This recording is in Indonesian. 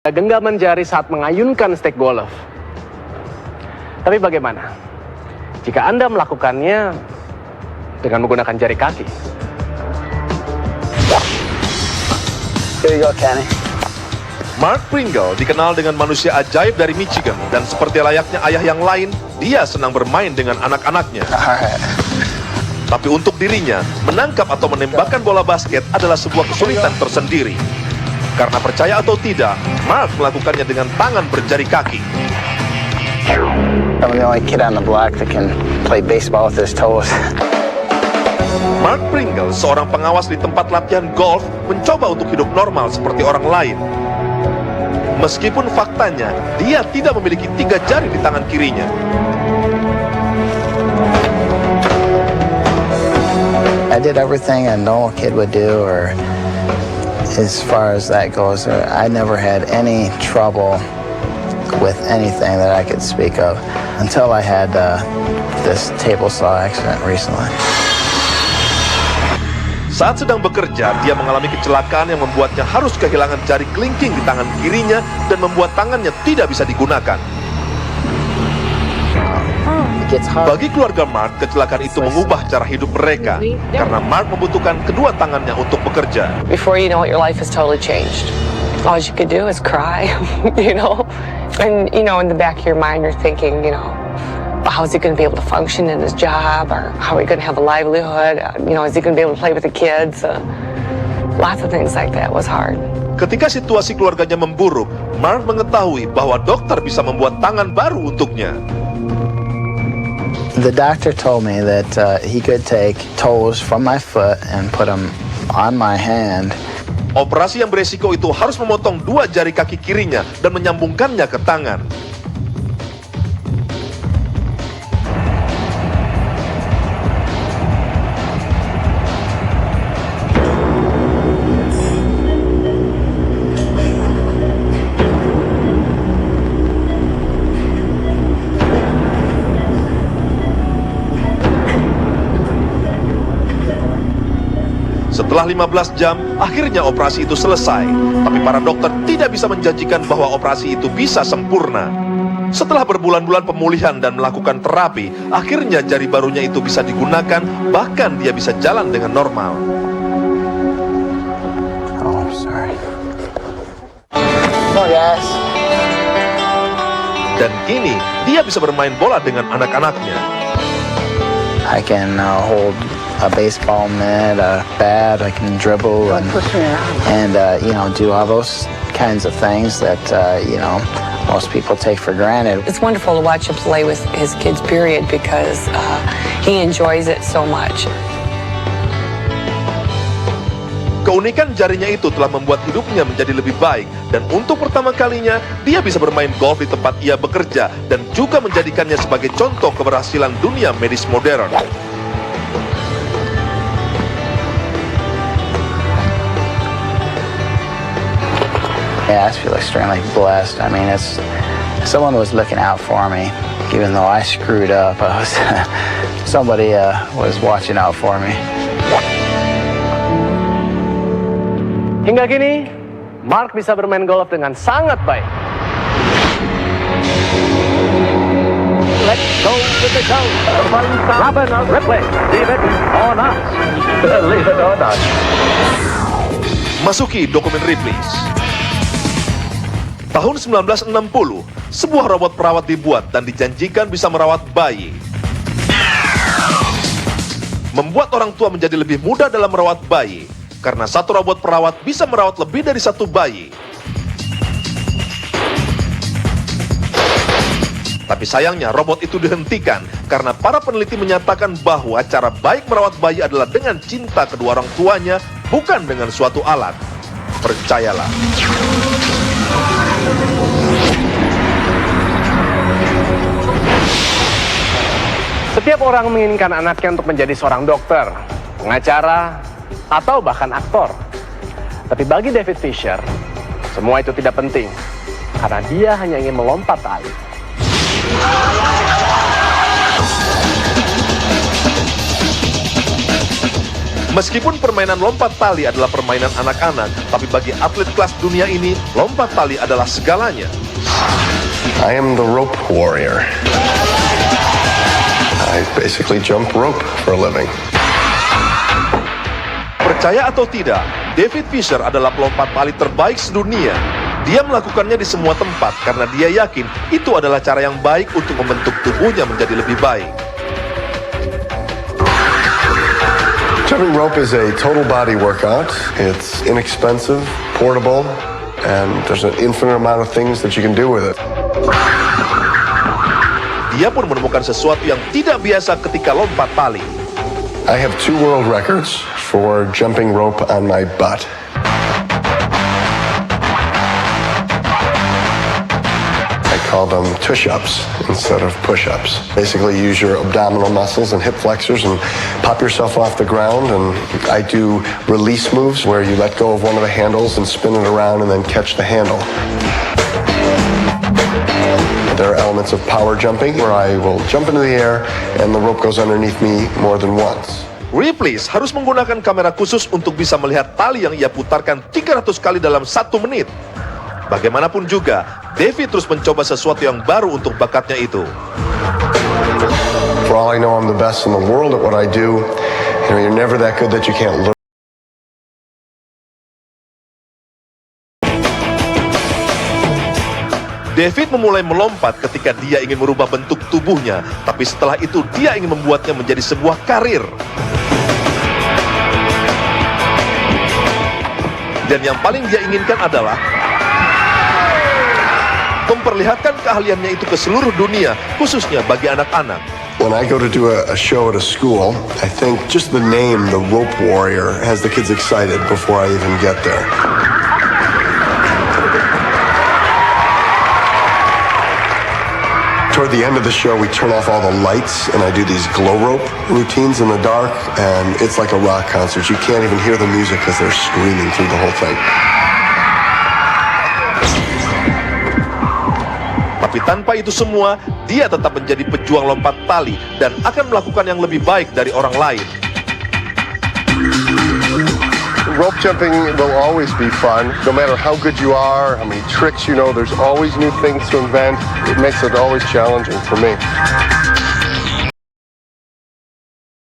Genggaman jari saat mengayunkan stek golf. Tapi bagaimana jika Anda melakukannya dengan menggunakan jari kaki? Here you go, Kenny. Mark Pringle dikenal dengan manusia ajaib dari Michigan, dan seperti layaknya ayah yang lain, dia senang bermain dengan anak-anaknya. Tapi untuk dirinya, menangkap atau menembakkan bola basket adalah sebuah kesulitan tersendiri. Karena percaya atau tidak, Mark melakukannya dengan tangan berjari kaki. I'm the only kid on the block that can play baseball with his toes. Mark Pringle, seorang pengawas di tempat latihan golf, mencoba untuk hidup normal seperti orang lain. Meskipun faktanya, dia tidak memiliki 3 jari di tangan kirinya. I did everything a normal kid would do, or as far as that goes, I never had any trouble with anything that I could speak of until I had this table saw accident recently. Saat sedang bekerja, dia mengalami kecelakaan yang membuatnya harus kehilangan jari kelingking di tangan kirinya dan membuat tangannya tidak bisa digunakan. Bagi keluarga Mark, kecelakaan itu mengubah cara hidup mereka karena Mark membutuhkan kedua tangannya untuk bekerja. Before you know it, your life has totally changed. All you could do is cry, And, in the back of your mind, you're thinking, how is he going to be able to function in his job? Or how are we going to have a livelihood? Is he going to be able to play with the kids? Lots of things like that was hard. Ketika situasi keluarganya memburuk, Mark mengetahui bahwa dokter bisa membuat tangan baru untuknya. The doctor told me that he could take toes from my foot and put them on my hand. Operasi yang beresiko itu harus memotong 2 jari kaki kirinya dan menyambungkannya ke tangan. Setelah 15 jam, akhirnya operasi itu selesai. Tapi para dokter tidak bisa menjanjikan bahwa operasi itu bisa sempurna. Setelah berbulan-bulan pemulihan dan melakukan terapi, akhirnya jari barunya itu bisa digunakan, bahkan dia bisa jalan dengan normal. Oh, sorry. Oh, yes. Dan kini, dia bisa bermain bola dengan anak-anaknya. I can hold a baseball mitt, a bat, I can dribble and do all those kinds of things that, most people take for granted. It's wonderful to watch him play with his kids, period, because he enjoys it so much. Keunikan jarinya itu telah membuat hidupnya menjadi lebih baik, dan untuk pertama kalinya, dia bisa bermain golf di tempat ia bekerja dan juga menjadikannya sebagai contoh keberhasilan dunia medis modern. Yeah, I feel extremely blessed. I mean, someone was looking out for me, even though I screwed up. Somebody was watching out for me. Hingga kini, Mark bisa bermain golf dengan sangat baik. Let's go with the show. Robin Ripley, leave it or not. Leave it or not. Masuki dokumen Ripley. Tahun 1960, sebuah robot perawat dibuat dan dijanjikan bisa merawat bayi. Membuat orang tua menjadi lebih mudah dalam merawat bayi, karena satu robot perawat bisa merawat lebih dari 1 bayi. Tapi sayangnya robot itu dihentikan karena para peneliti menyatakan bahwa cara baik merawat bayi adalah dengan cinta kedua orang tuanya, bukan dengan suatu alat. Percayalah. Setiap orang menginginkan anaknya untuk menjadi seorang dokter, pengacara, atau bahkan aktor. Tapi bagi David Fisher, semua itu tidak penting, karena dia hanya ingin melompat tali. Meskipun permainan lompat tali adalah permainan anak-anak, tapi bagi atlet kelas dunia ini, lompat tali adalah segalanya. I am the rope warrior. I basically jump rope for a living. Percaya atau tidak, David Fisher adalah pelompat tali terbaik sedunia. Dia melakukannya di semua tempat karena dia yakin itu adalah cara yang baik untuk membentuk tubuhnya menjadi lebih baik. Jumping rope is a total body workout. It's inexpensive, portable, and there's an infinite amount of things that you can do with it. Dia pun menemukan sesuatu yang tidak biasa ketika lompat tali. I have 2 world records for jumping rope on my butt. I call them tush-ups instead of push-ups. Basically use your abdominal muscles and hip flexors and pop yourself off the ground, and I do release moves where you let go of one of the handles and spin it around and then catch the handle. There are elements of power jumping where I will jump into the air and the rope goes underneath me more than once. Ripley harus menggunakan kamera khusus untuk bisa melihat tali yang ia putarkan 300 kali dalam 1 menit. Bagaimanapun juga, David terus mencoba sesuatu yang baru untuk bakatnya itu. For all I know, I'm the best in the world at what I do. You know, you're never that good that you can't learn. David memulai melompat ketika dia ingin merubah bentuk tubuhnya, tapi setelah itu dia ingin membuatnya menjadi sebuah karir. Dan yang paling dia inginkan adalah memperlihatkan keahliannya itu ke seluruh dunia, khususnya bagi anak-anak. When I go to do a show at a school, I think just the name, the Rope Warrior, has the kids excited before I even get there. Toward the end of the show, we turn off all the lights and I do these glow rope routines in the dark, and it's like a rock concert. You can't even hear the music because they're screaming through the whole thing. Tapi tanpa itu semua, dia tetap menjadi pejuang lompat tali dan akan melakukan yang lebih baik dari orang lain. Rope jumping will always be fun. No matter how good you are, how many tricks you know, there's always new things to invent. It makes it always challenging for me.